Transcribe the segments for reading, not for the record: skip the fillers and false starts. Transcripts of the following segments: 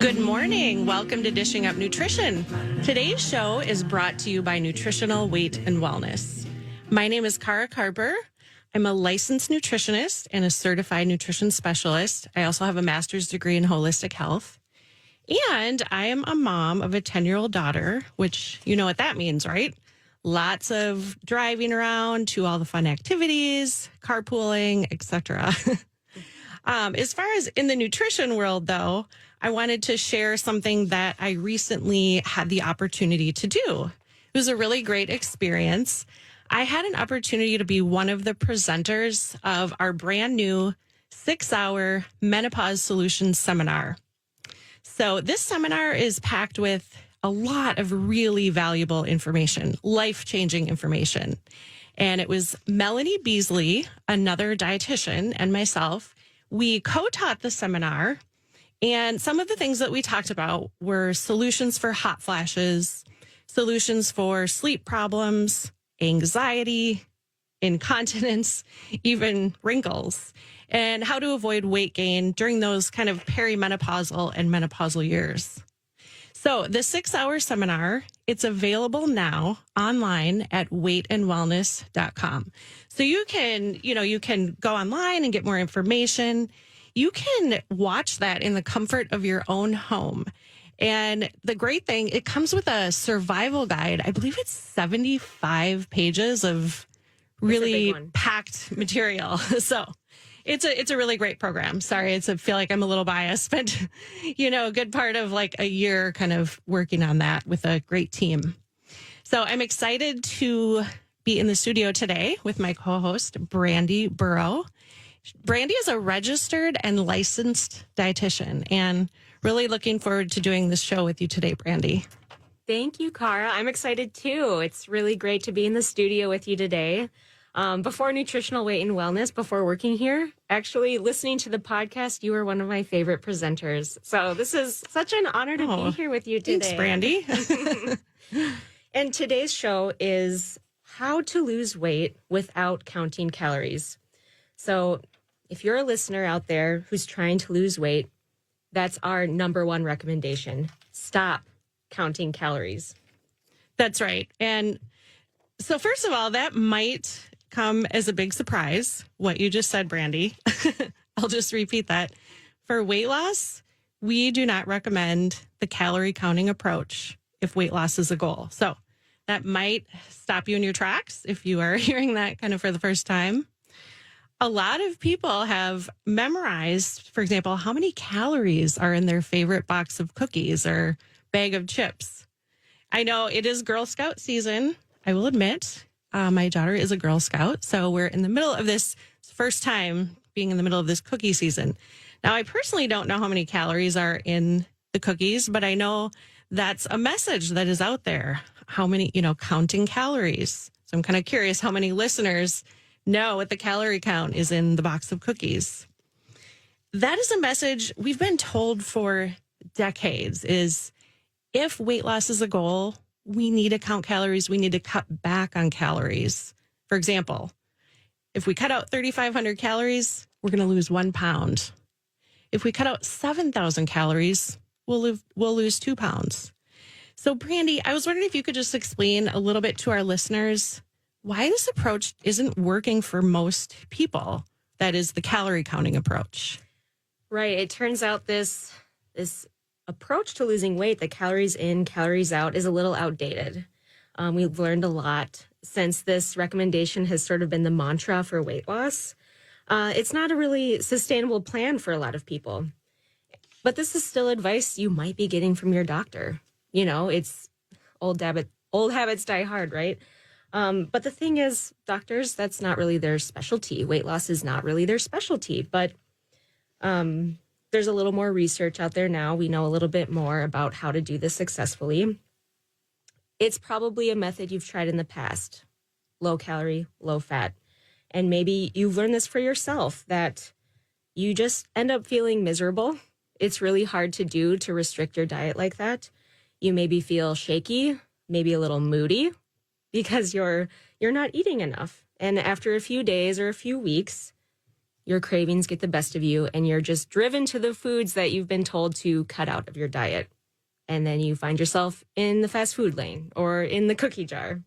Good morning. Welcome to Dishing Up Nutrition. Today's show is brought to you by Nutritional Weight and Wellness. My name is Cara Carper. I'm a licensed nutritionist and a certified nutrition specialist. I also have a master's degree in holistic health. And I am a mom of a 10-year-old daughter, which you know what that means, right? Lots of driving around to all the fun activities, carpooling, etc. As far as in the nutrition world, though, I wanted to share something that I recently had the opportunity to do. It was a really great experience. I had an opportunity to be one of the presenters of our brand new 6-hour menopause solutions seminar. So this seminar is packed with a lot of really valuable information, life-changing information. And it was Melanie Beasley, another dietitian, and myself. We co-taught the seminar, and some of the things that we talked about were solutions for hot flashes, solutions for sleep problems, anxiety, incontinence, even wrinkles, and how to avoid weight gain during those kind of perimenopausal and menopausal years. So the 6-hour seminar, it's available now online at weightandwellness.com. So you can go online and get more information. You can watch that in the comfort of your own home. And the great thing, it comes with a survival guide. I believe it's 75 pages of really packed material. So it's a really great program. Sorry, I feel like I'm a little biased, but a good part of like a year kind of working on that with a great team. So I'm excited to be in the studio today with my co-host, Brandy Burrow. Brandy is a registered and licensed dietitian, and really looking forward to doing this show with you today, Brandy. Thank you, Cara. I'm excited too. It's really great to be in the studio with you today. Before Nutritional Weight and Wellness, before working here, actually listening to the podcast, you were one of my favorite presenters. So this is such an honor to be here with you today. Thanks, Brandy. And today's show is how to lose weight without counting calories. So if you're a listener out there who's trying to lose weight, that's our number one recommendation. Stop counting calories. That's right. And so first of all, that might come as a big surprise, what you just said, Brandy. I'll just repeat that. For weight loss, we do not recommend the calorie counting approach if weight loss is a goal. So that might stop you in your tracks if you are hearing that kind of for the first time. A lot of people have memorized, for example, how many calories are in their favorite box of cookies or bag of chips. I know it is Girl Scout season, I will admit. My daughter is a Girl Scout, so we're in the middle of this first time being in the middle of this cookie season. Now, I personally don't know how many calories are in the cookies, but I know that's a message that is out there. How many, counting calories. So I'm kind of curious how many listeners know what the calorie count is in the box of cookies. That is a message we've been told for decades is if weight loss is a goal, we need to count calories. We need to cut back on calories. For example, if we cut out 3,500 calories, we're going to lose 1 pound. If we cut out 7,000 calories, we'll lose 2 pounds. So, Brandy, I was wondering if you could just explain a little bit to our listeners why this approach isn't working for most people. That is the calorie counting approach. Right. It turns out this approach to losing weight, the calories in, calories out, is a little outdated. We've learned a lot since this recommendation has sort of been the mantra for weight loss. It's not a really sustainable plan for a lot of people. But this is still advice you might be getting from your doctor. It's old habits die hard, right? But the thing is, doctors, that's not really their specialty. Weight loss is not really their specialty. But there's a little more research out there now. We know a little bit more about how to do this successfully. It's probably a method you've tried in the past. Low calorie, low fat. And maybe you've learned this for yourself, that you just end up feeling miserable. It's really hard to do to restrict your diet like that. You maybe feel shaky, maybe a little moody, because you're not eating enough. And after a few days or a few weeks, your cravings get the best of you and you're just driven to the foods that you've been told to cut out of your diet. And then you find yourself in the fast food lane or in the cookie jar.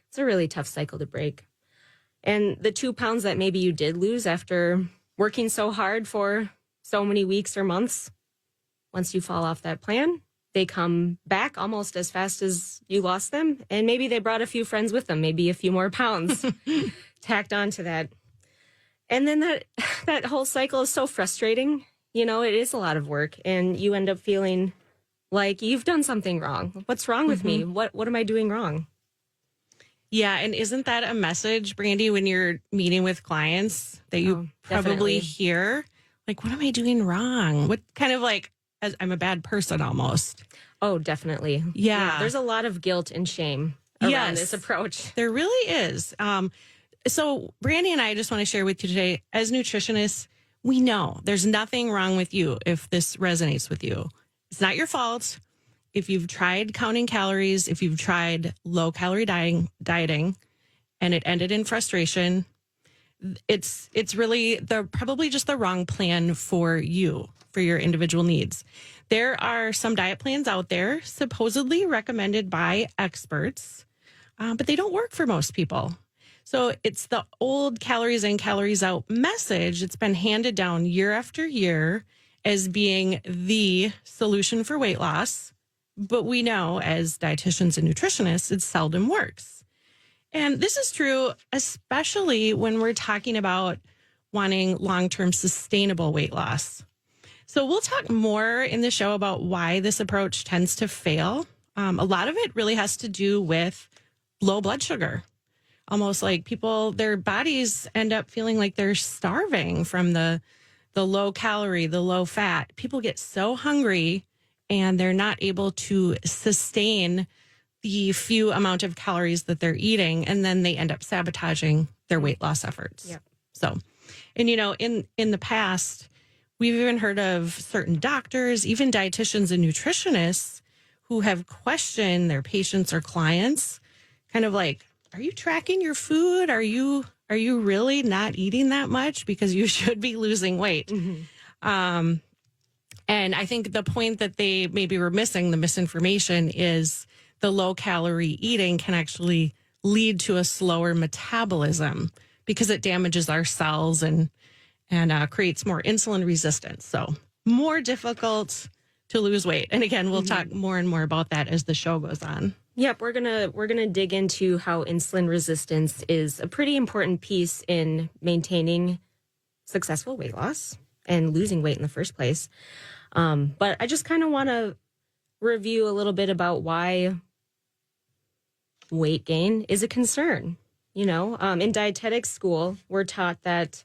It's a really tough cycle to break. And the 2 pounds that maybe you did lose after working so hard for so many weeks or months, once you fall off that plan, they come back almost as fast as you lost them. And maybe they brought a few friends with them, maybe a few more pounds tacked onto that. And then that whole cycle is so frustrating. You know, it is a lot of work and you end up feeling like you've done something wrong. What's wrong with me? What am I doing wrong? Yeah. And isn't that a message, Brandy, when you're meeting with clients that you probably definitely hear? Like, what am I doing wrong? What kind of like, as I'm a bad person almost. Oh, definitely. Yeah. There's a lot of guilt and shame around this approach. There really is. So Brandy and I just want to share with you today, as nutritionists, we know there's nothing wrong with you if this resonates with you. It's not your fault. If you've tried counting calories, if you've tried low calorie dieting and it ended in frustration, it's really probably just the wrong plan for you, for your individual needs. There are some diet plans out there supposedly recommended by experts, but they don't work for most people. So it's the old calories in, calories out message. It's been handed down year after year as being the solution for weight loss. But we know as dietitians and nutritionists, it seldom works. And this is true, especially when we're talking about wanting long-term sustainable weight loss. So we'll talk more in the show about why this approach tends to fail. A lot of it really has to do with low blood sugar. Almost like people, their bodies end up feeling like they're starving from the low calorie, the low fat. People get so hungry and they're not able to sustain the few amount of calories that they're eating. And then they end up sabotaging their weight loss efforts. Yep. So, and you know, in the past, we've even heard of certain doctors, even dietitians and nutritionists who have questioned their patients or clients, kind of like, are you tracking your food? Are you really not eating that much? Because you should be losing weight. And I think the point that they maybe were missing, the misinformation, is the low calorie eating can actually lead to a slower metabolism because it damages our cells and creates more insulin resistance. So more difficult to lose weight. And again, we'll talk more and more about that as the show goes on. Yep, we're gonna dig into how insulin resistance is a pretty important piece in maintaining successful weight loss and losing weight in the first place. But I just kind of want to review a little bit about why weight gain is a concern. You know, in dietetics school, we're taught that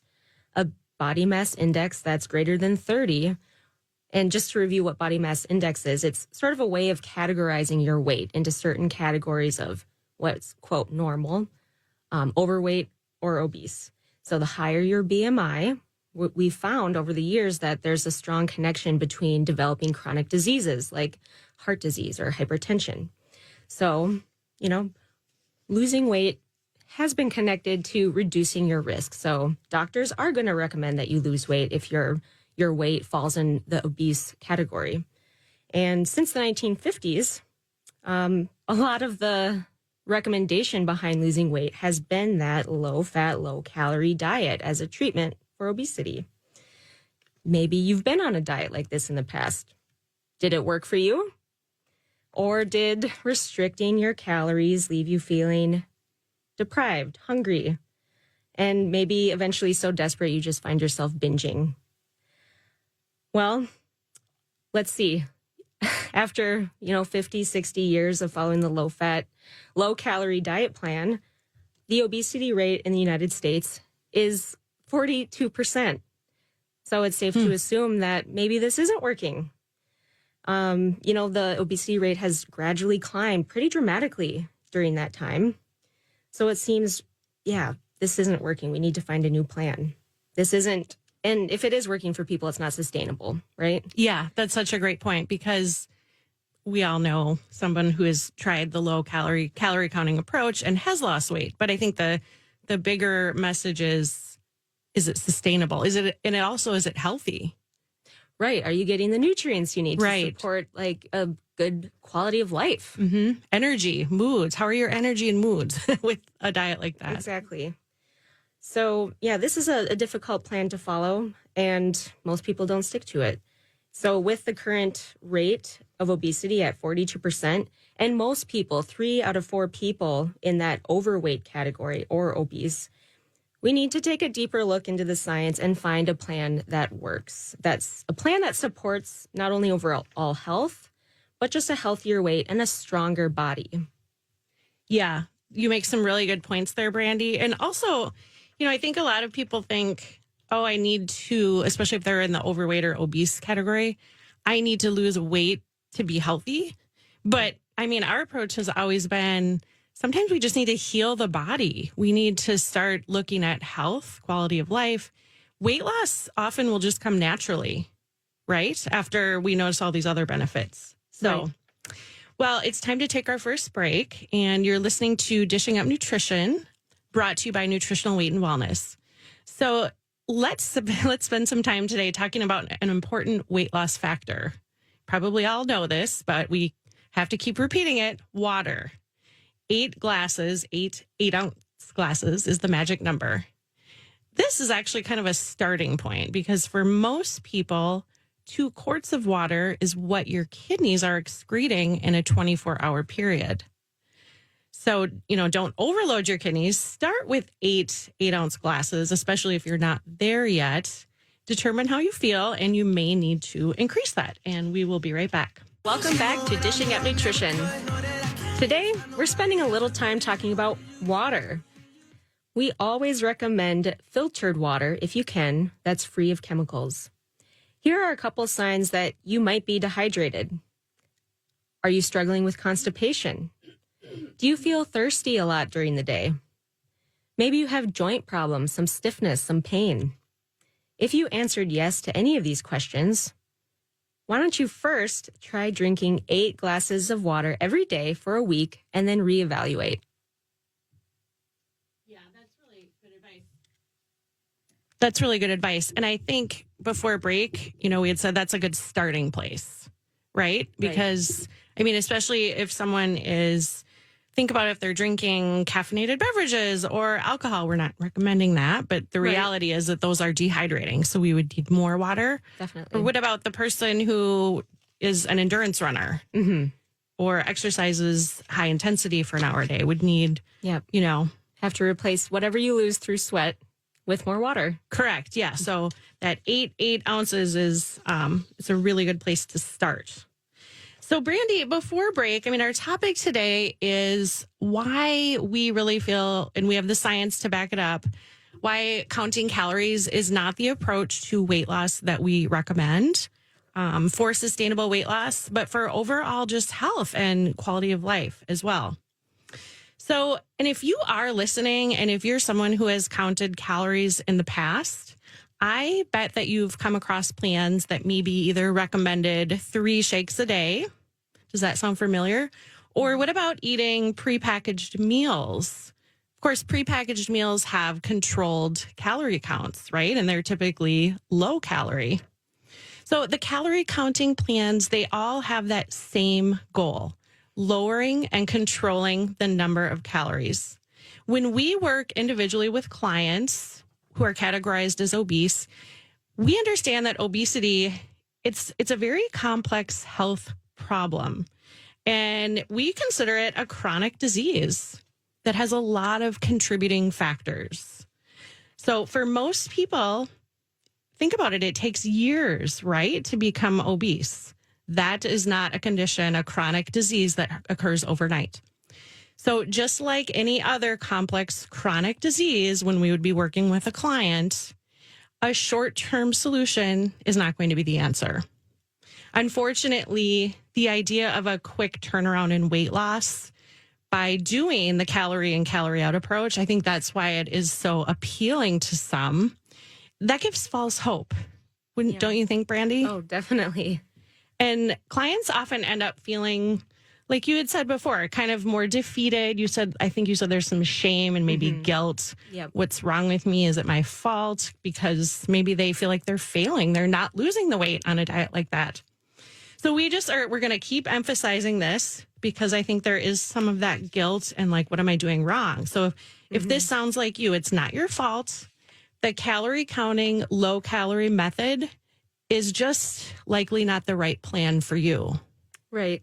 a body mass index that's greater than 30. And just to review what body mass index is, it's sort of a way of categorizing your weight into certain categories of what's, quote, normal, overweight, or obese. So the higher your BMI, we found over the years that there's a strong connection between developing chronic diseases like heart disease or hypertension. So, you know, losing weight has been connected to reducing your risk. So doctors are going to recommend that you lose weight if your weight falls in the obese category. And since the 1950s, a lot of the recommendation behind losing weight has been that low-fat, low-calorie diet as a treatment for obesity. Maybe you've been on a diet like this in the past. Did it work for you? Or did restricting your calories leave you feeling deprived, hungry, and maybe eventually so desperate you just find yourself binging? Well, let's see. After, 50, 60 years of following the low-fat, low-calorie diet plan, the obesity rate in the United States is 42%. So it's safe to assume that maybe this isn't working. The obesity rate has gradually climbed pretty dramatically during that time. So it seems, this isn't working. We need to find a new plan. This isn't, and if it is working for people, it's not sustainable, right? Yeah, that's such a great point because we all know someone who has tried the low calorie counting approach and has lost weight. But I think the bigger message is is it sustainable? Is it healthy? Right. Are you getting the nutrients you need to Right. support like a good quality of life? Mm-hmm. Energy, moods. How are your energy and moods with a diet like that? Exactly. So, yeah, this is a difficult plan to follow, and most people don't stick to it. So, with the current rate of obesity at 42%, and most people, 3 out of 4 people in that overweight category or obese, we need to take a deeper look into the science and find a plan that works. That's a plan that supports not only overall health, but just a healthier weight and a stronger body. Yeah, you make some really good points there, Brandy. And also, I think a lot of people think, oh, I need to, especially if they're in the overweight or obese category, I need to lose weight to be healthy. But our approach has always been sometimes we just need to heal the body. We need to start looking at health, quality of life. Weight loss often will just come naturally, right? After we notice all these other benefits. So, Right. Well, it's time to take our first break, and you're listening to Dishing Up Nutrition, brought to you by Nutritional Weight and Wellness. So let's spend some time today talking about an important weight loss factor. Probably all know this, but we have to keep repeating it. Water. 8 ounce glasses is the magic number. This is actually kind of a starting point because for most people, 2 quarts of water is what your kidneys are excreting in a 24-hour period. So, don't overload your kidneys. Start with 8 ounce glasses, especially if you're not there yet. Determine how you feel, and you may need to increase that. And we will be right back. Welcome back to Dishing Up Nutrition. Today, we're spending a little time talking about water. We always recommend filtered water if you can, that's free of chemicals. Here are a couple signs that you might be dehydrated. Are you struggling with constipation? Do you feel thirsty a lot during the day? Maybe you have joint problems, some stiffness, some pain. If you answered yes to any of these questions, why don't you first try drinking 8 glasses of water every day for a week and then reevaluate? Yeah, that's really good advice. That's really good advice. And I think before break, we had said that's a good starting place, right? Because, especially if someone think about if they're drinking caffeinated beverages or alcohol. We're not recommending that, but the reality is that those are dehydrating. So we would need more water. Definitely. Or what about the person who is an endurance runner or exercises high intensity for an hour a day? Would need, have to replace whatever you lose through sweat with more water. Correct. Yeah. So that 8 ounces is it's a really good place to start. So, Brandy, before break, our topic today is why we really feel, and we have the science to back it up, why counting calories is not the approach to weight loss that we recommend for sustainable weight loss, but for overall just health and quality of life as well. So, and if you are listening, and if you're someone who has counted calories in the past, I bet that you've come across plans that maybe either recommended 3 shakes a day. Does that sound familiar? Or what about eating prepackaged meals? Of course, prepackaged meals have controlled calorie counts, right? And they're typically low calorie. So the calorie counting plans, they all have that same goal, lowering and controlling the number of calories. When we work individually with clients who are categorized as obese, we understand that obesity, it's a very complex health problem. And we consider it a chronic disease that has a lot of contributing factors. So for most people, think about it, it takes years, right, to become obese. That is not a condition, a chronic disease that occurs overnight. So just like any other complex chronic disease, when we would be working with a client, a short-term solution is not going to be the answer. Unfortunately, the idea of a quick turnaround in weight loss by doing the calorie in, calorie out approach, I think that's why it is so appealing to some. That gives false hope. Don't you think, Brandy? Oh, definitely. And clients often end up feeling a like you had said before, kind of more defeated. I think you said there's some shame and maybe guilt. Yep. What's wrong with me? Is it my fault? Because maybe they feel like they're failing. They're not losing the weight on a diet like that. So we're going to keep emphasizing this because I think there is some of that guilt and like, what am I doing wrong? So if this sounds like you, it's not your fault. The calorie counting, low calorie method is just likely not the right plan for you. Right.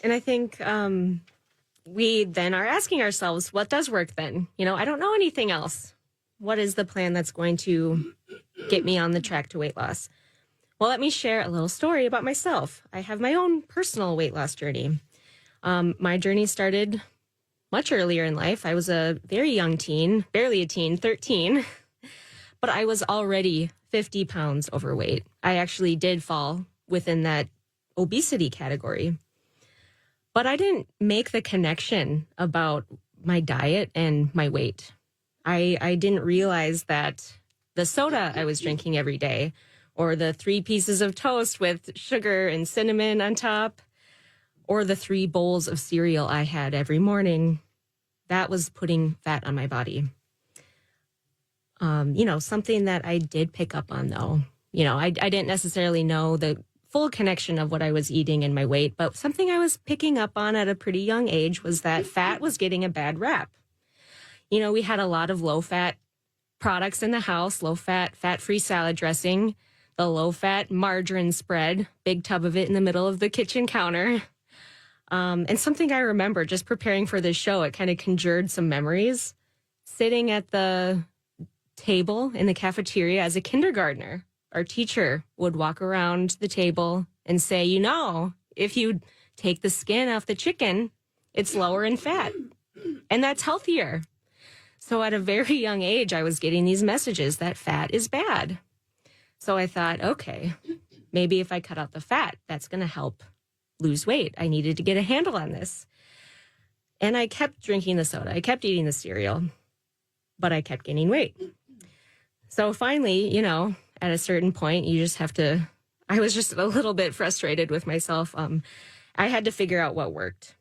And I think we then are asking ourselves, what does work then? I don't know anything else. What is the plan that's going to get me on the track to weight loss? Well, let me share a little story about myself. I have my own personal weight loss journey. My journey started much earlier in life. I was a very young teen, barely a teen, 13, but I was already 50 pounds overweight. I actually did fall within that obesity category. But I didn't make the connection about my diet and my weight. I didn't realize that the soda I was drinking every day, or the 3 pieces of toast with sugar and cinnamon on top, or the 3 bowls of cereal I had every morning, that was putting fat on my body. Something that I did pick up on, though. I didn't necessarily know the full connection of what I was eating and my weight, but something I was picking up on at a pretty young age was that fat was getting a bad rap. We had a lot of low-fat products in the house, low-fat, fat-free salad dressing, the low-fat margarine spread, big tub of it in the middle of the kitchen counter. And something I remember just preparing for this show, it kind of conjured some memories. Sitting at the table in the cafeteria as a kindergartner, our teacher would walk around the table and say, if you take the skin off the chicken, it's lower in fat, and that's healthier. So at a very young age, I was getting these messages that fat is bad. So I thought, okay, maybe if I cut out the fat, that's going to help lose weight. I needed to get a handle on this. And I kept drinking the soda. I kept eating the cereal, but I kept gaining weight. So finally, at a certain point, you just have to, I was just a little bit frustrated with myself. I had to figure out what worked.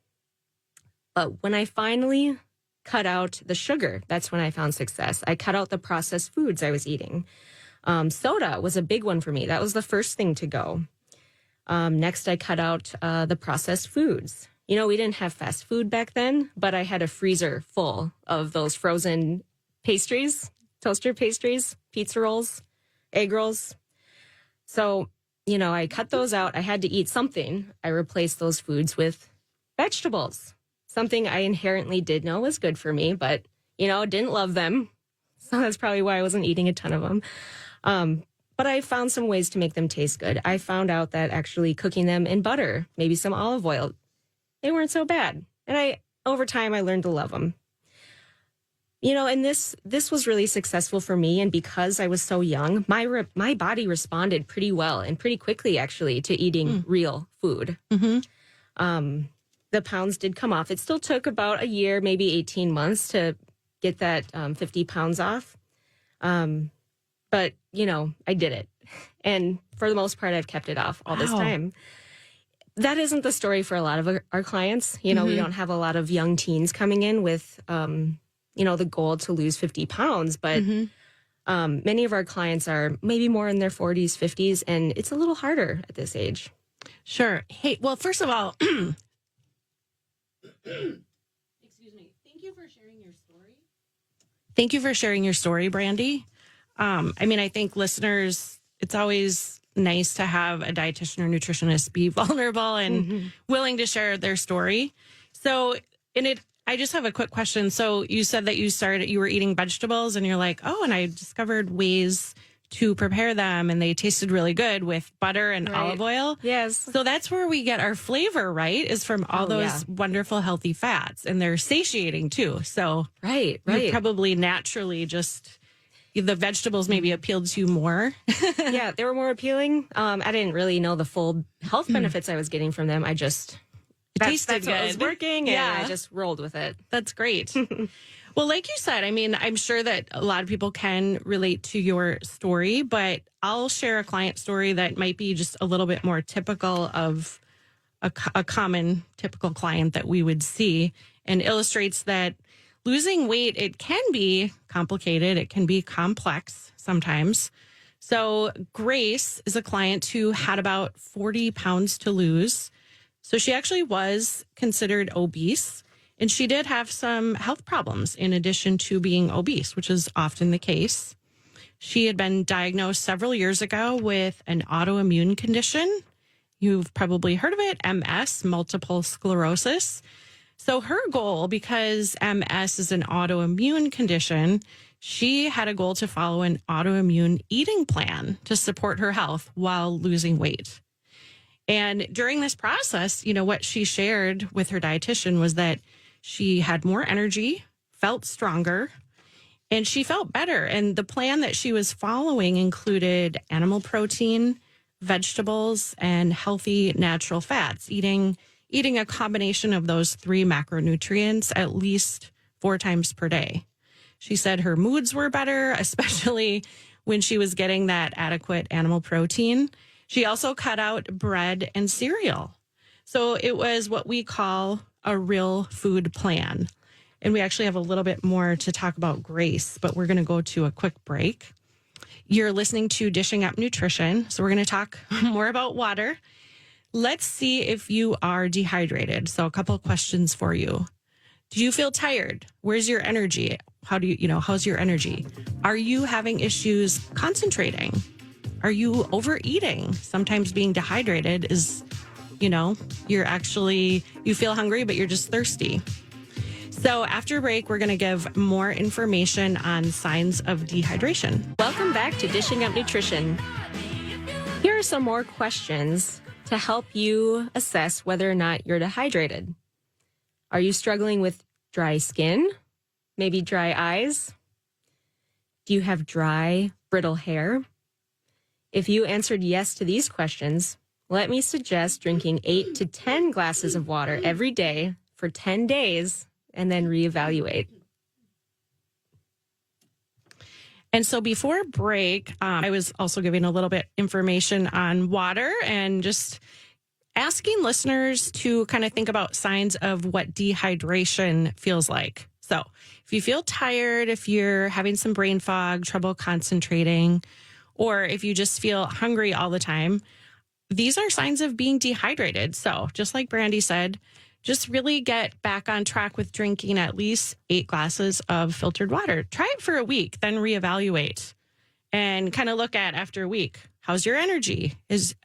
But when I finally cut out the sugar, that's when I found success. I cut out the processed foods I was eating. Soda was a big one for me. That was the first thing to go. Next, I cut out the processed foods. We didn't have fast food back then, but I had a freezer full of those frozen pastries, toaster pastries, pizza rolls, egg rolls. So, I cut those out. I had to eat something. I replaced those foods with vegetables, something I inherently did know was good for me, but, didn't love them. So that's probably why I wasn't eating a ton of them. But I found some ways to make them taste good. I found out that actually cooking them in butter, maybe some olive oil, they weren't so bad. And over time, I learned to love them. And this was really successful for me. And because I was so young, my body responded pretty well and pretty quickly, actually, to eating real food. Mm-hmm. The pounds did come off. It still took about a year, maybe 18 months to get that 50 pounds off. But, I did it. And for the most part, I've kept it off all this time. That isn't the story for a lot of our clients. We don't have a lot of young teens coming in with, the goal to lose 50 pounds. But many of our clients are maybe more in their 40s, 50s, and it's a little harder at this age. Sure. Hey, well, first of all, excuse me. Thank you for sharing your story. Thank you for sharing your story, Brandy. I think listeners, it's always nice to have a dietitian or nutritionist be vulnerable and willing to share their story. So, I just have a quick question. So you said that you were eating vegetables and you're like, and I discovered ways to prepare them and they tasted really good with butter and olive oil. Yes. So that's where we get our flavor, right? Is from all those wonderful healthy fats, and they're satiating too. So right. You probably naturally just, the vegetables maybe appealed to you more. Yeah, they were more appealing. I didn't really know the full health benefits I was getting from them. It tasted good. What was working, and I just rolled with it. That's great. Well, like you said, I'm sure that a lot of people can relate to your story, but I'll share a client story that might be just a little bit more typical of a common typical client that we would see, and illustrates that losing weight, it can be complicated. It can be complex sometimes. So Grace is a client who had about 40 pounds to lose. So she actually was considered obese, and she did have some health problems in addition to being obese, which is often the case. She had been diagnosed several years ago with an autoimmune condition. You've probably heard of it, MS, multiple sclerosis. So her goal, because MS is an autoimmune condition, she had a goal to follow an autoimmune eating plan to support her health while losing weight. And during this process, what she shared with her dietitian was that she had more energy, felt stronger, and she felt better. And the plan that she was following included animal protein, vegetables, and healthy natural fats, eating a combination of those 3 macronutrients at least 4 times per day. She said her moods were better, especially when she was getting that adequate animal protein. She also cut out bread and cereal. So it was what we call a real food plan. And we actually have a little bit more to talk about Grace, but we're going to go to a quick break. You're listening to Dishing Up Nutrition. So we're going to talk more about water. Let's see if you are dehydrated. So a couple of questions for you. Do you feel tired? Where's your energy? How's your energy? Are you having issues concentrating? Are you overeating? Sometimes being dehydrated is, you feel hungry, but you're just thirsty. So after break, we're going to give more information on signs of dehydration. Welcome back to Dishing Up Nutrition. Here are some more questions to help you assess whether or not you're dehydrated. Are you struggling with dry skin? Maybe dry eyes? Do you have dry, brittle hair? If you answered yes to these questions, let me suggest drinking 8 to 10 glasses of water every day for 10 days and then reevaluate. And so before break, I was also giving a little bit information on water and just asking listeners to kind of think about signs of what dehydration feels like. So if you feel tired, if you're having some brain fog, trouble concentrating, or if you just feel hungry all the time, these are signs of being dehydrated. So just like Brandy said, just really get back on track with drinking at least 8 glasses of filtered water. Try it for a week, then reevaluate and kind of look at after a week. How's your energy?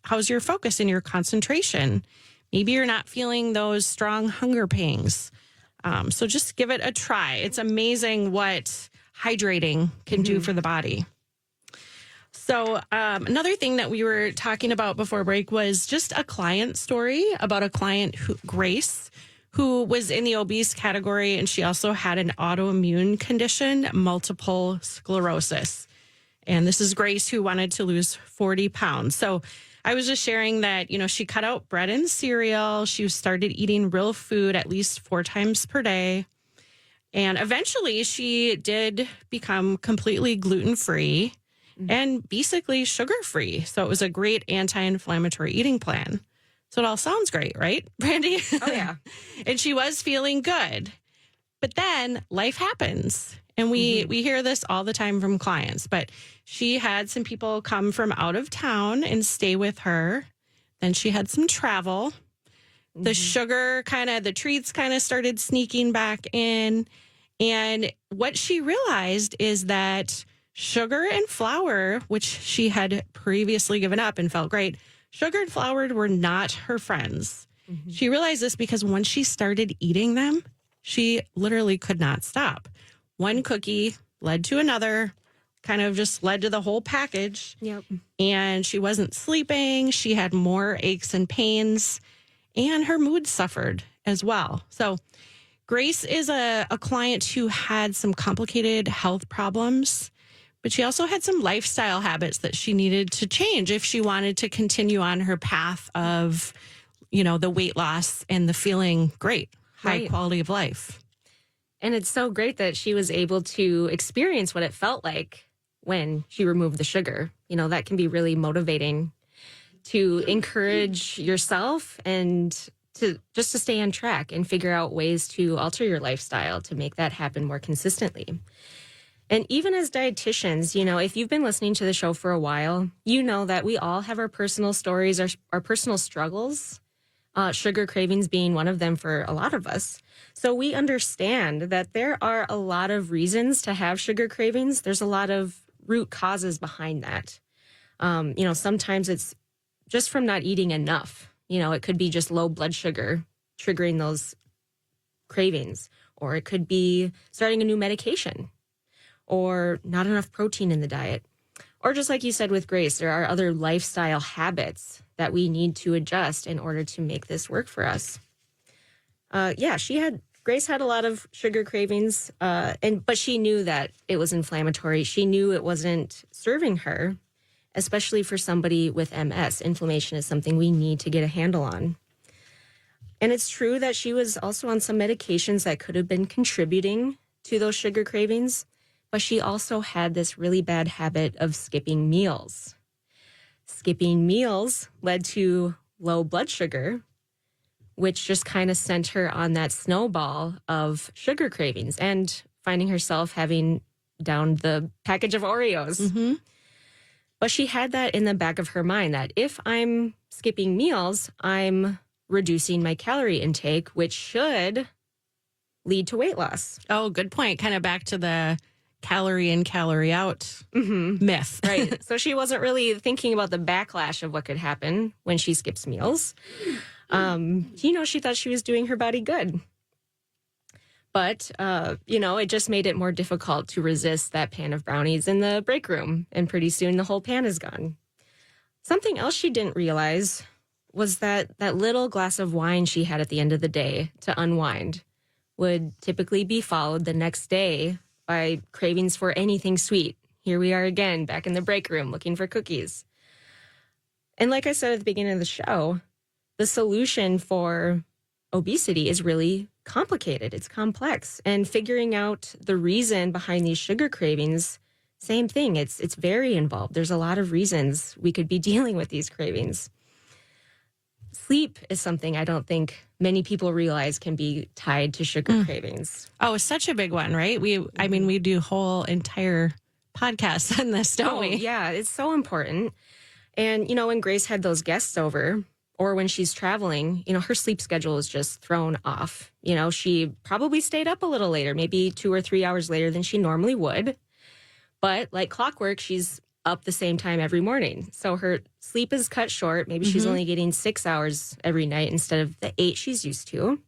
How's your focus and your concentration? Maybe you're not feeling those strong hunger pangs. So just give it a try. It's amazing what hydrating can do for the body. So another thing that we were talking about before break was just a client story about a client, Grace, who was in the obese category, and she also had an autoimmune condition, multiple sclerosis. And this is Grace, who wanted to lose 40 pounds. So I was just sharing that, she cut out bread and cereal. She started eating real food at least 4 times per day. And eventually she did become completely gluten-free and basically sugar-free. So it was a great anti-inflammatory eating plan. So it all sounds great, right, Brandy? Oh, yeah. And she was feeling good. But then life happens. And we hear this all the time from clients. But she had some people come from out of town and stay with her. Then she had some travel. The sugar the treats kind of started sneaking back in. And what she realized is that sugar and flour, which she had previously given up and felt great, sugar and flour were not her friends. She realized this because once she started eating them, she literally could not stop. One cookie led to another, kind of just led to the whole package. Yep. And she wasn't sleeping. She had more aches and pains, and her mood suffered as well. So Grace is a client who had some complicated health problems, but she also had some lifestyle habits that she needed to change if she wanted to continue on her path of, the weight loss and the feeling great, high quality of life. And it's so great that she was able to experience what it felt like when she removed the sugar. That can be really motivating to encourage yourself and to stay on track and figure out ways to alter your lifestyle to make that happen more consistently. And even as dietitians, if you've been listening to the show for a while, you know that we all have our personal stories, our personal struggles, sugar cravings being one of them for a lot of us. So we understand that there are a lot of reasons to have sugar cravings. There's a lot of root causes behind that. Sometimes it's just from not eating enough. It could be just low blood sugar triggering those cravings, or it could be starting a new medication, or not enough protein in the diet. Or just like you said with Grace, there are other lifestyle habits that we need to adjust in order to make this work for us. Grace had a lot of sugar cravings, but she knew that it was inflammatory. She knew it wasn't serving her, especially for somebody with MS. Inflammation is something we need to get a handle on. And it's true that she was also on some medications that could have been contributing to those sugar cravings, but she also had this really bad habit of skipping meals. Skipping meals led to low blood sugar, which just kind of sent her on that snowball of sugar cravings and finding herself having down the package of Oreos. Mm-hmm. But she had that in the back of her mind that if I'm skipping meals, I'm reducing my calorie intake, which should lead to weight loss. Oh, good point. Kind of back to the calorie in, calorie out myth. Right. So she wasn't really thinking about the backlash of what could happen when she skips meals. She thought she was doing her body good. But, it just made it more difficult to resist that pan of brownies in the break room. And pretty soon the whole pan is gone. Something else she didn't realize was that little glass of wine she had at the end of the day to unwind would typically be followed the next day by cravings for anything sweet. Here we are again, back in the break room looking for cookies. And like I said at the beginning of the show, the solution for obesity is really complicated. It's complex. And figuring out the reason behind these sugar cravings, same thing. It's very involved. There's a lot of reasons we could be dealing with these cravings. Sleep is something I don't think many people realize can be tied to sugar cravings. Oh, it's such a big one, right? We do whole entire podcasts on this, don't we? Yeah, it's so important. And, when Grace had those guests over, or when she's traveling, her sleep schedule is just thrown off. She probably stayed up a little later, maybe 2 or 3 hours later than she normally would. But like clockwork, she's up the same time every morning. So her sleep is cut short. Maybe she's only getting 6 hours every night instead of the 8 she's used to.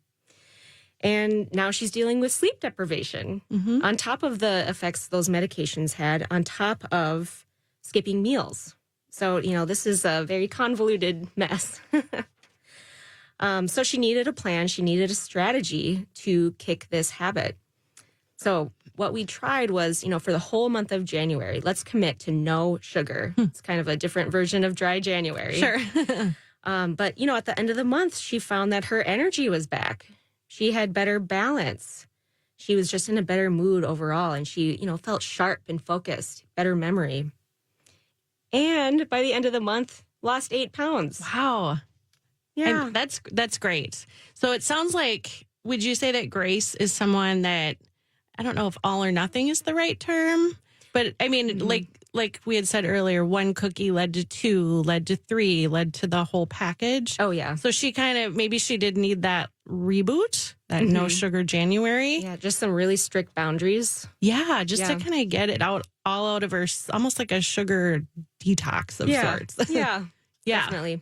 And now she's dealing with sleep deprivation on top of the effects those medications had, on top of skipping meals. So, this is a very convoluted mess. So she needed a plan. She needed a strategy to kick this habit. So what we tried was, for the whole month of January, let's commit to no sugar. It's kind of a different version of dry January. Sure. But, at the end of the month, she found that her energy was back. She had better balance. She was just in a better mood overall. And she, felt sharp and focused, better memory. And by the end of the month, lost 8 pounds. Wow. Yeah. And that's great. So it sounds like, would you say that Grace is someone that, I don't know if all or nothing is the right term, but I mean, like we had said earlier, 1 cookie led to 2, led to 3, led to the whole package. Oh, yeah. So she maybe she did need that reboot, that no sugar January. Yeah, just some really strict boundaries. Yeah, just to kind of get it all out of her, almost like a sugar detox of sorts. Yeah, yeah, definitely.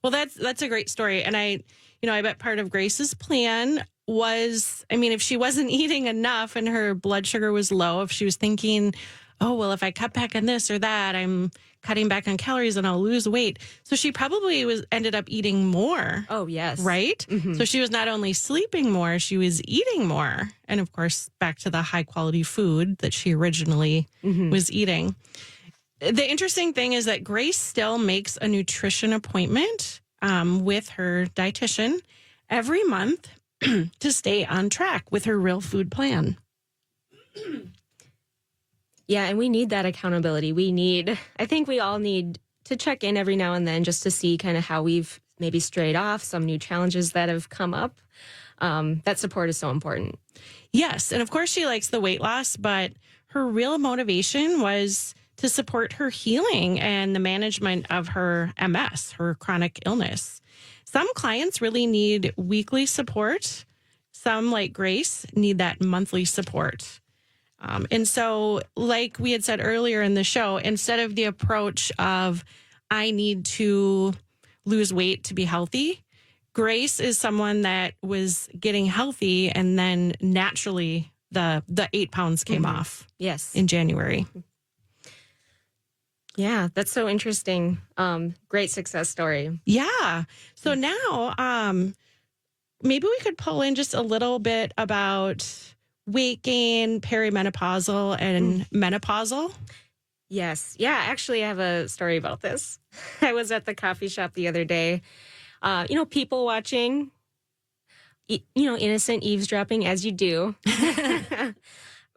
Well, that's a great story. And I bet part of Grace's plan was, if she wasn't eating enough and her blood sugar was low, if she was thinking, oh, well, if I cut back on this or that, I'm cutting back on calories and I'll lose weight. So she probably ended up eating more. Oh, yes. Right? Mm-hmm. So she was not only sleeping more, she was eating more. And of course, back to the high quality food that she originally was eating. The interesting thing is that Grace still makes a nutrition appointment with her dietitian every month to stay on track with her real food plan. Yeah, and we need that accountability. I think we all need to check in every now and then just to see kind of how we've maybe strayed off, some new challenges that have come up. That support is so important. Yes. And of course, she likes the weight loss, but her real motivation was to support her healing and the management of her MS, her chronic illness. Some clients really need weekly support. Some, like Grace, need that monthly support. And so, like we had said earlier in the show, instead of the approach of, I need to lose weight to be healthy, Grace is someone that was getting healthy and then naturally the 8 pounds came off. Yes. In January. Yeah, that's so interesting. Great success story. Yeah. So now maybe we could pull in just a little bit about weight gain, perimenopausal, and menopausal. Yes. Yeah, actually, I have a story about this. I was at the coffee shop the other day. People watching, innocent eavesdropping as you do.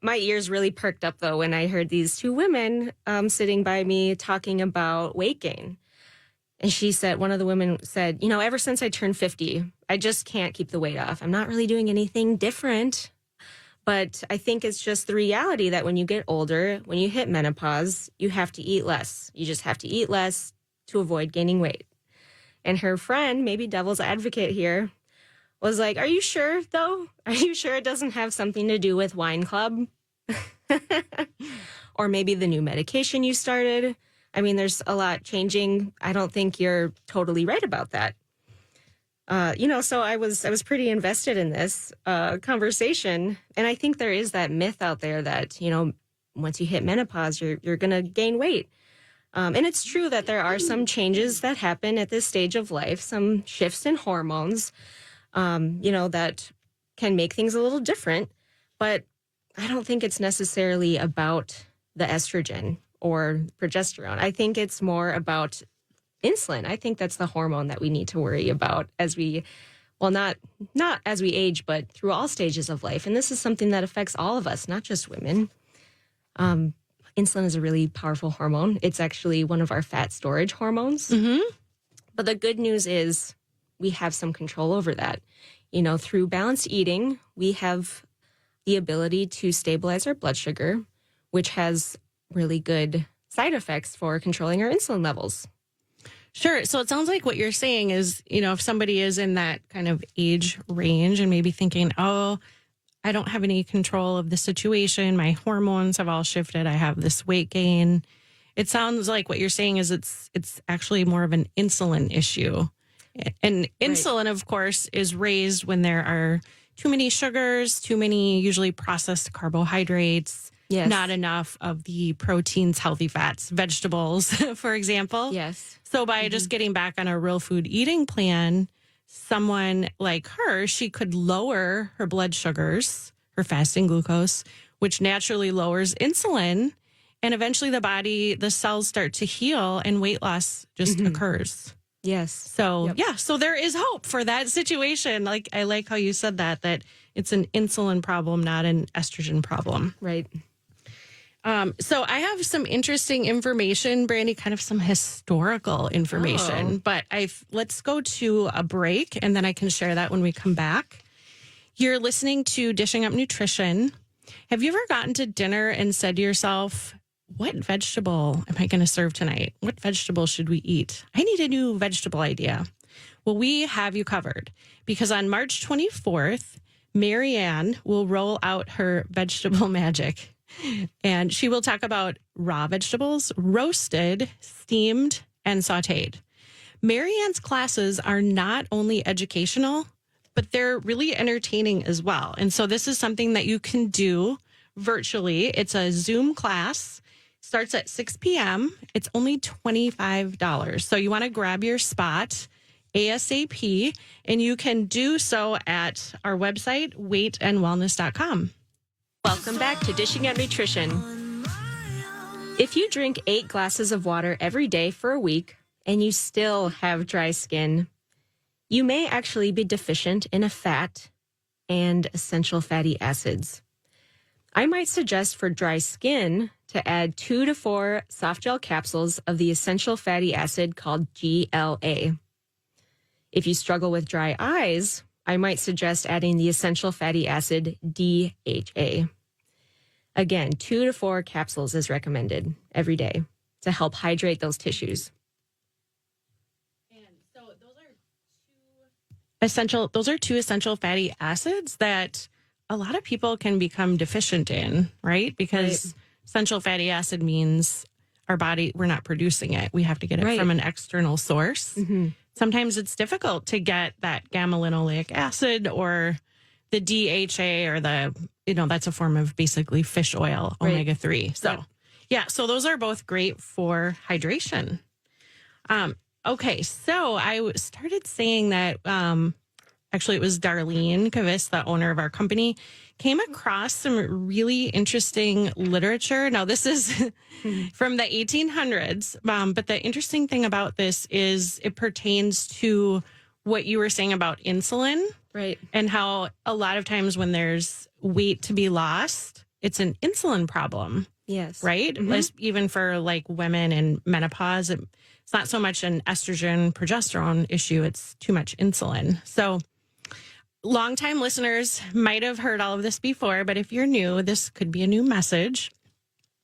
My ears really perked up, though, when I heard these two women sitting by me talking about weight gain. And one of the women said, ever since I turned 50, I just can't keep the weight off. I'm not really doing anything different. But I think it's just the reality that when you get older, when you hit menopause, you have to eat less. You just have to eat less to avoid gaining weight. And her friend, maybe devil's advocate here, was like, are you sure, though? Are you sure it doesn't have something to do with Wine Club? Or maybe the new medication you started? I mean, there's a lot changing. I don't think you're totally right about that. So I was pretty invested in this conversation. And I think there is that myth out there that, once you hit menopause, you're going to gain weight. And it's true that there are some changes that happen at this stage of life, some shifts in hormones, that can make things a little different. But I don't think it's necessarily about the estrogen or progesterone. I think it's more about insulin. I think that's the hormone that we need to worry about as not as we age, but through all stages of life. And this is something that affects all of us, not just women. Insulin is a really powerful hormone. It's actually one of our fat storage hormones. Mm-hmm. But the good news is we have some control over that. Through balanced eating, we have the ability to stabilize our blood sugar, which has really good side effects for controlling our insulin levels. Sure. So it sounds like what you're saying is, if somebody is in that kind of age range and maybe thinking, oh, I don't have any control of the situation. My hormones have all shifted. I have this weight gain. It sounds like what you're saying is it's actually more of an insulin issue. And insulin, of course, is raised when there are too many sugars, too many usually processed carbohydrates, yes, not enough of the proteins, healthy fats, vegetables, for example. Yes. So by just getting back on a real food eating plan, someone like her, she could lower her blood sugars, her fasting glucose, which naturally lowers insulin. And eventually the cells start to heal and weight loss just occurs. Yes. So, so there is hope for that situation. Like, I like how you said that it's an insulin problem, not an estrogen problem. Right. So I have some interesting information, Brandy, kind of some historical information, but let's go to a break and then I can share that when we come back. You're listening to Dishing Up Nutrition. Have you ever gotten to dinner and said to yourself, what vegetable am I going to serve tonight? What vegetable should we eat? I need a new vegetable idea. Well, we have you covered because on March 24th, Marianne will roll out her vegetable magic. And she will talk about raw vegetables, roasted, steamed, and sautéed. Marianne's classes are not only educational, but they're really entertaining as well. And so this is something that you can do virtually. It's a Zoom class. Starts at 6 p.m. It's only $25. So you want to grab your spot ASAP, and you can do so at our website, weightandwellness.com. Welcome back to Dishing Out Nutrition. If you drink 8 glasses of water every day for a week and you still have dry skin, you may actually be deficient in a fat and essential fatty acids. I might suggest for dry skin to add 2 to 4 soft gel capsules of the essential fatty acid called GLA. If you struggle with dry eyes, I might suggest adding the essential fatty acid DHA. Again, 2 to 4 capsules is recommended every day to help hydrate those tissues. And so those are two essential fatty acids that a lot of people can become deficient in, right? Because essential fatty acid means our body, we're not producing it. We have to get it from an external source. Mm-hmm. Sometimes it's difficult to get that gamma-linoleic acid or the DHA or that's a form of basically fish oil, omega-3. So, so those are both great for hydration. Okay, so I started saying that actually it was Darlene Kavis, the owner of our company, came across some really interesting literature. Now, this is from the 1800s, but the interesting thing about this is it pertains to what you were saying about insulin. Right. And how a lot of times when there's weight to be lost, it's an insulin problem. Yes. Right? Mm-hmm. Even for like women in menopause, it's not so much an estrogen progesterone issue, it's too much insulin. So longtime listeners might have heard all of this before, but if you're new, this could be a new message.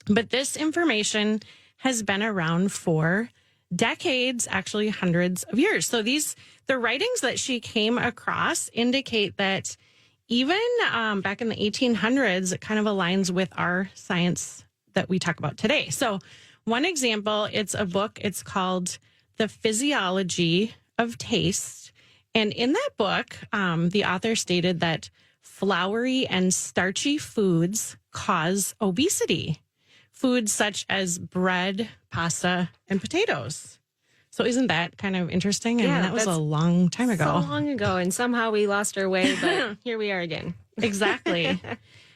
But this information has been around for decades, actually hundreds of years. So the writings that she came across indicate that even back in the 1800s, it kind of aligns with our science that we talk about today. So one example, it's a book, it's called The Physiology of Taste. And in that book, the author stated that floury and starchy foods cause obesity. Foods such as bread, pasta, and potatoes. So isn't that kind of interesting? I mean, that was a long time ago. So long ago, and somehow we lost our way, but here we are again. Exactly.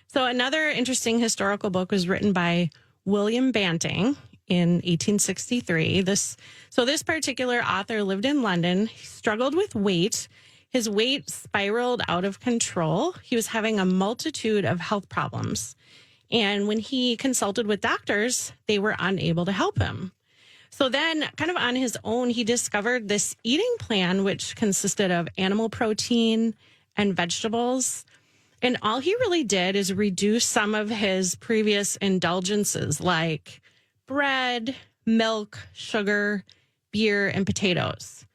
So another interesting historical book was written by William Banting in 1863. This particular author lived in London. He struggled with weight. His weight spiraled out of control. He was having a multitude of health problems. And when he consulted with doctors, they were unable to help him. So then, kind of on his own, he discovered this eating plan, which consisted of animal protein and vegetables. And all he really did is reduce some of his previous indulgences like bread, milk, sugar, beer, and potatoes.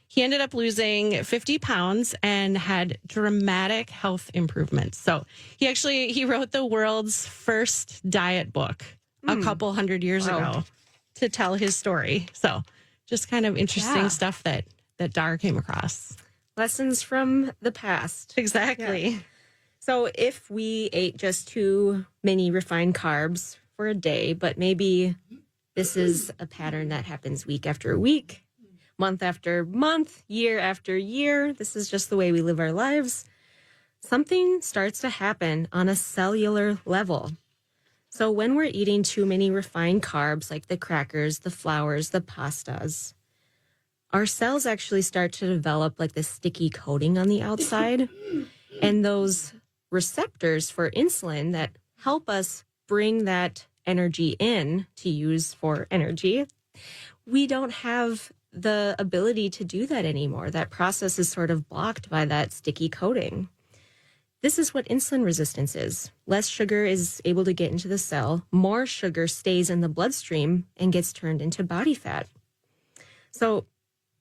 He ended up losing 50 pounds and had dramatic health improvements. So he wrote the world's first diet book a couple hundred years ago to tell his story. So just kind of interesting stuff that Dar came across. Lessons from the past. Exactly. Yeah. So if we ate just too many refined carbs for a day, but maybe this is a pattern that happens week after week, month after month, year after year. This is just the way we live our lives. Something starts to happen on a cellular level. So when we're eating too many refined carbs, like the crackers, the flours, the pastas, our cells actually start to develop like this sticky coating on the outside. And those receptors for insulin that help us bring that energy in to use for energy, we don't have the ability to do that anymore. That process is sort of blocked by that sticky coating. This is what insulin resistance is. Less sugar is able to get into the cell. More sugar stays in the bloodstream and gets turned into body fat. So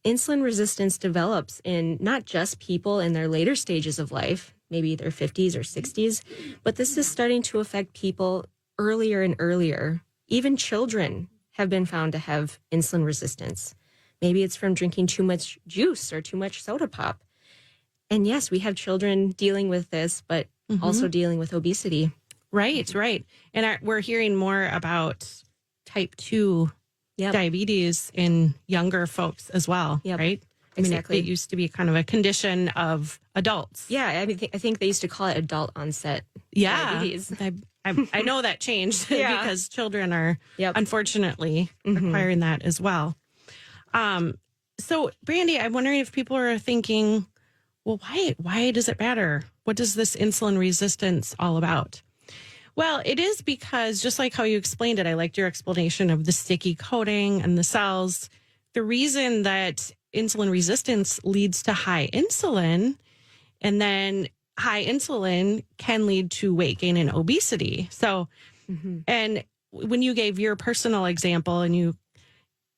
insulin resistance develops in not just people in their later stages of life, maybe their 50s or 60s, but this is starting to affect people earlier and earlier. Even children have been found to have insulin resistance. Maybe it's from drinking too much juice or too much soda pop. And yes, we have children dealing with this, but also dealing with obesity. Right. And we're hearing more about type 2 diabetes in younger folks as well, right? Exactly. It used to be kind of a condition of adults. Yeah, I think they used to call it adult onset diabetes. I know that changed because children are unfortunately acquiring that as well. So, Brandy, I'm wondering if people are thinking, well, why does it matter? What is this insulin resistance all about? Well, it is because just like how you explained it, I liked your explanation of the sticky coating and the cells. The reason that insulin resistance leads to high insulin, and then high insulin can lead to weight gain and obesity. So, and when you gave your personal example and you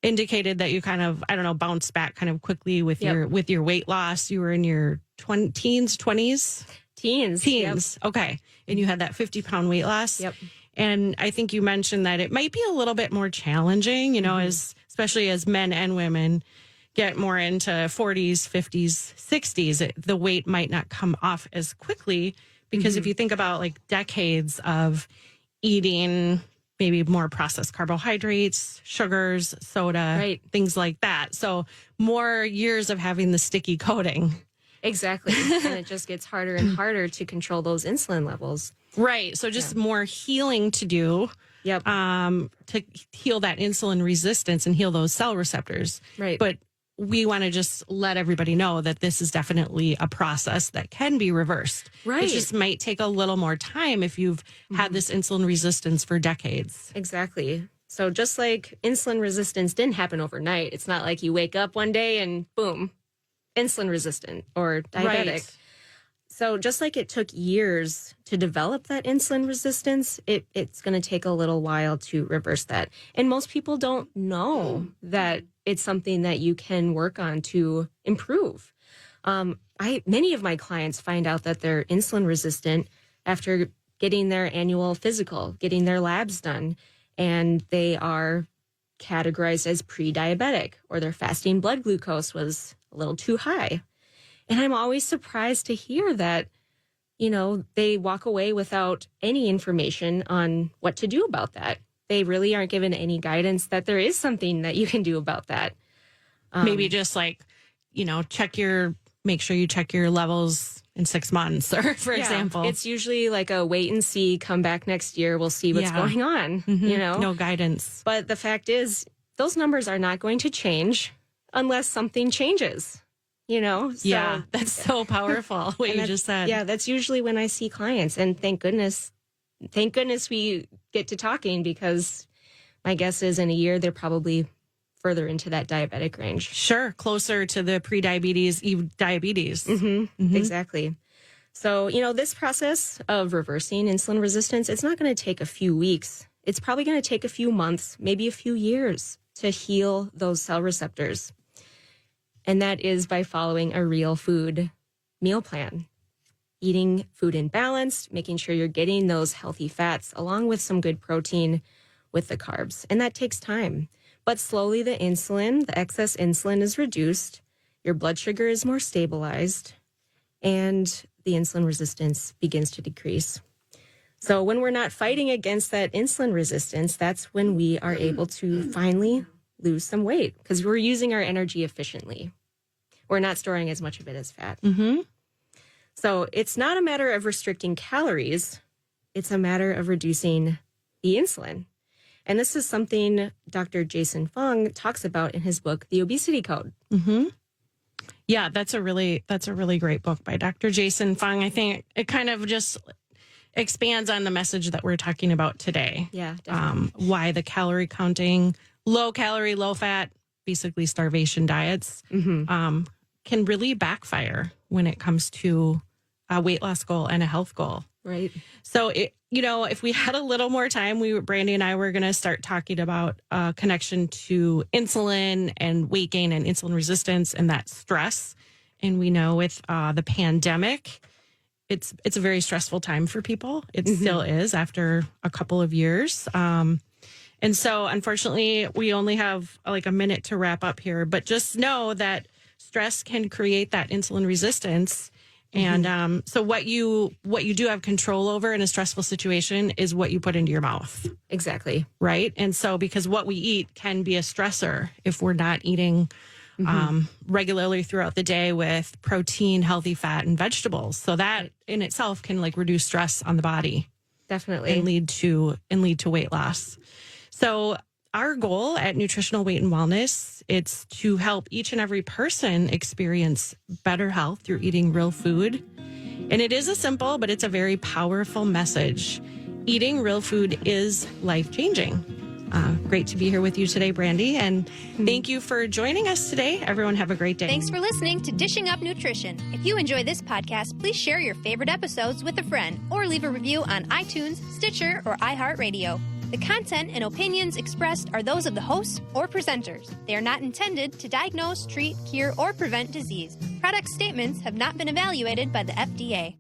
indicated that you kind of, I don't know, bounced back kind of quickly with your weight loss, you were in your teens, 20s? Teens. Yep. Okay. And you had that 50-pound weight loss. Yep. And I think you mentioned that it might be a little bit more challenging, especially as men and women get more into 40s, 50s, 60s, the weight might not come off as quickly because if you think about like decades of eating maybe more processed carbohydrates, sugars, soda, things like that. So more years of having the sticky coating. Exactly. And it just gets harder and harder to control those insulin levels. Right. So just more healing to do. Yep. To heal that insulin resistance and heal those cell receptors. Right. But we want to just let everybody know that this is definitely a process that can be reversed. Right. It just might take a little more time if you've had this insulin resistance for decades. Exactly. So just like insulin resistance didn't happen overnight, it's not like you wake up one day and boom, insulin resistant or diabetic. Right. So just like it took years to develop that insulin resistance, it's going to take a little while to reverse that. And most people don't know that it's something that you can work on to improve. Many of my clients find out that they're insulin resistant after getting their annual physical, getting their labs done, and they are categorized as pre-diabetic or their fasting blood glucose was a little too high. And I'm always surprised to hear that, they walk away without any information on what to do about that. They really aren't given any guidance that there is something that you can do about that. Maybe just like, make sure you check your levels in 6 months or for example. It's usually like a wait and see, come back next year. We'll see what's going on, No guidance. But the fact is those numbers are not going to change unless something changes. So, yeah, that's so powerful what you just said. Yeah, that's usually when I see clients. And thank goodness we get to talking because my guess is in a year, they're probably further into that diabetic range. Sure. Closer to the pre-diabetes, even diabetes. Exactly. So, this process of reversing insulin resistance, it's not going to take a few weeks. It's probably going to take a few months, maybe a few years to heal those cell receptors. And that is by following a real food meal plan, eating food in balance, making sure you're getting those healthy fats along with some good protein with the carbs. And that takes time. But slowly the excess insulin is reduced, your blood sugar is more stabilized, and the insulin resistance begins to decrease. So when we're not fighting against that insulin resistance, that's when we are able to finally lose some weight because we're using our energy efficiently. We're not storing as much of it as fat. So it's not a matter of restricting calories. It's a matter of reducing the insulin. And this is something Dr. Jason Fung talks about in his book, The Obesity Code. Yeah, that's a really great book by Dr. Jason Fung. I think it kind of just expands on the message that we're talking about today. Yeah, definitely. Why the calorie counting, low calorie, low fat, basically starvation diets can really backfire when it comes to a weight loss goal and a health goal. Right. So, if we had a little more time, Brandy and I were going to start talking about a connection to insulin and weight gain and insulin resistance and that stress. And we know with the pandemic, it's a very stressful time for people. It still is after a couple of years. And so, unfortunately, we only have like a minute to wrap up here. But just know that stress can create that insulin resistance. And so what you do have control over in a stressful situation is what you put into your mouth. Exactly. Right. And so because what we eat can be a stressor if we're not eating regularly throughout the day with protein, healthy fat, and vegetables. So that in itself can like reduce stress on the body. Definitely. And lead to weight loss. So our goal at Nutritional Weight and Wellness, it's to help each and every person experience better health through eating real food. And it is a simple, but it's a very powerful message. eating real food is life-changing. Great to be here with you today, Brandy, and thank you for joining us today. Everyone have a great day. Thanks for listening to Dishing Up Nutrition. If you enjoy this podcast, please share your favorite episodes with a friend or leave a review on iTunes, Stitcher, or iHeartRadio. The content and opinions expressed are those of the hosts or presenters. They are not intended to diagnose, treat, cure, or prevent disease. Product statements have not been evaluated by the FDA.